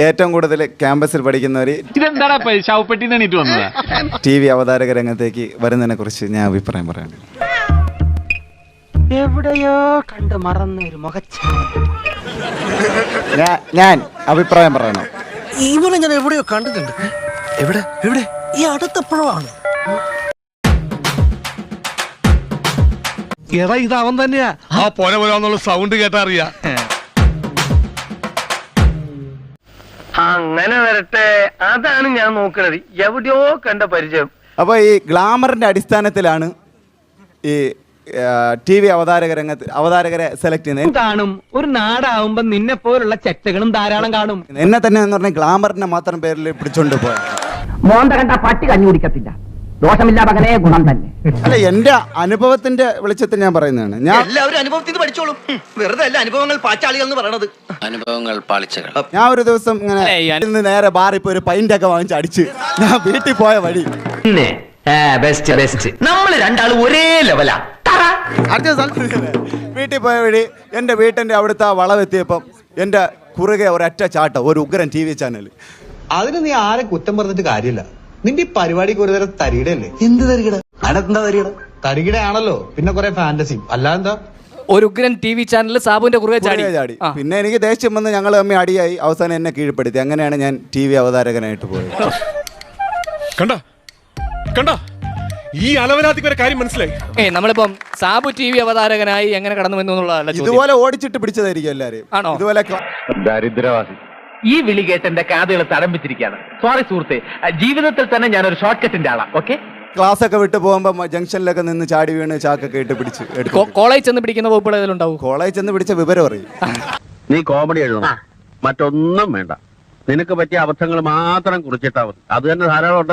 ഏറ്റവും കൂടുതൽ ക്യാമ്പസിൽ പഠിക്കുന്നവർ TV അവതാരക രംഗത്തേക്ക് വരുന്നതിനെ കുറിച്ച് ഞാൻ അഭിപ്രായം പറയാണ്. എവിടെയോ കണ്ട് മറന്ന ഒരു ഞാൻ അഭിപ്രായം പറയണം. ഇവനെ ഞാൻ എവിടെയോ കണ്ടിട്ടുണ്ട്. എവിടെ എവിടെ ഈ അടുത്തെപ്പോഴോ ആണ്. എടാ ഇത് അവൻ തന്നെയാ. ആ പോര പോരാന്നുള്ള സൗണ്ട് കേട്ടാ അറിയാ. അങ്ങനെ വരട്ടെ, അതാണ് ഞാൻ നോക്കുന്നത്. എവിടെയോ കണ്ട പരിചയം. അപ്പോൾ ഈ ഗ്ലാമറിന്റെ അടിസ്ഥാനത്തിലാണ് ഈ TV അവതാരകരെ സെലക്ട് ചെയ്യുന്നത്. കാണും ഒരു നാടാവുമ്പോ നിന്നെ പോലുള്ള ചെറ്റകളും ധാരാളം കാണും. എന്നെ തന്നെ എന്ന് പറഞ്ഞാൽ ഗ്ലാമറിന്റെ മാത്രം പേരിൽ പിടിച്ചോണ്ട് പോയ മോന്ത കണ്ട പട്ടി കഞ്ഞി കുടിക്കത്തില്ല. ദോഷമില്ല മകനെ, ഗുണം തന്നെ. അല്ല, എന്റെ അനുഭവത്തിന്റെ വെളിച്ചത്തിൽ ഞാൻ പറയുന്നതാണ്. ഞാൻ എല്ലാവരും അനുഭവത്തിൽ നിന്ന് പഠിച്ചോളും. വെറുതെ അല്ല അനുഭവങ്ങൾ പാച്ചാളികൾ എന്ന് പറയണത്. അനുഭവങ്ങൾ പാളിച്ചകൾ. ഞാൻ ഒരു ദിവസം ഇങ്ങനെ നേരെ ബാറിൽ പോയി ഒരു പൈൻ്റ് ഒക്കെ വാങ്ങിച്ച് അടിച്ച് ഞാൻ വീട്ടിൽ പോയ വഴി നമ്മൾ രണ്ടാളും ഒരേ ലെവലാ. വീട്ടിൽ പോയ വഴി എന്റെ വീട്ടിന്റെ അവിടുത്തെ വളവെത്തിയപ്പം എന്റെ കുറുകെ ഒരൊറ്റ ചാട്ടം, ഒരു ഉഗ്രൻ TV ചാനൽ. അതിന് നീ ആരെ കുറ്റം പറഞ്ഞിട്ട് കാര്യമില്ല. നിന്റെ ഈ പരിപാടിക്ക് ഒരു തരം തരികിടല്ലേ? എന്ത് തരികിട? അതെന്താ തരികിട? തരികിടയാണല്ലോ, പിന്നെ കുറെ ഫാന്റസിയും. അല്ലാതെന്താ? ഒരു ഉഗ്രൻ TV ചാനൽ സാബുവിന്റെ കുറുകെ ചാടി. പിന്നെ എനിക്ക് ദേഷ്യം വന്ന് ഞങ്ങൾ തമ്മിൽ അടിയായി. അവസാനം എന്നെ കീഴ്പ്പെടുത്തി. അങ്ങനെയാണ് ഞാൻ TV അവതാരകനായിട്ട് പോയത്. കണ്ട ഈ അലവനാത്തിക്ക് ഒരു കാര്യം മനസ്സിലായി. നമ്മളിപ്പം സാബു TV അവതാരകനായി എങ്ങനെ കടന്നു വന്നു? ഇതുപോലെ ഓടിച്ചിട്ട് പിടിച്ചതായിരിക്കും എല്ലാരും. ഇതുപോലെ ദരിദ്രവാസി. ഈ വിളി കേട്ട് എന്റെ കാതുകൾ തടംപിച്ചിരിക്കുകയാണ്. സോറി സുഹൃത്തെ, ജീവിതത്തിൽ തന്നെ ഞാനൊരു ഷോർട്ട് കട്ടിന്റെ ആളാ. ഓക്കെ, ക്ലാസ് ഒക്കെ വിട്ട് പോകുമ്പോ ജംഗ്ഷനിലൊക്കെ നിന്ന് ചാടി വീണ് ചാക്കൊക്കെ ഇട്ട് പിടിച്ച് കോളേജ് ചെന്ന് പിടിക്കുന്ന വകുപ്പുകൾ ഇതിലുണ്ടാവും. കോളേജ് ചെന്ന് പിടിച്ച വിവരം അറിയും. നീ കോമഡി എഴുതണം, മറ്റൊന്നും വേണ്ട. നിനക്ക് പറ്റിയ അബദ്ധങ്ങൾ മാത്രം കുറിച്ചിട്ടാ മതി. അത് തന്നെ ധാരാളം.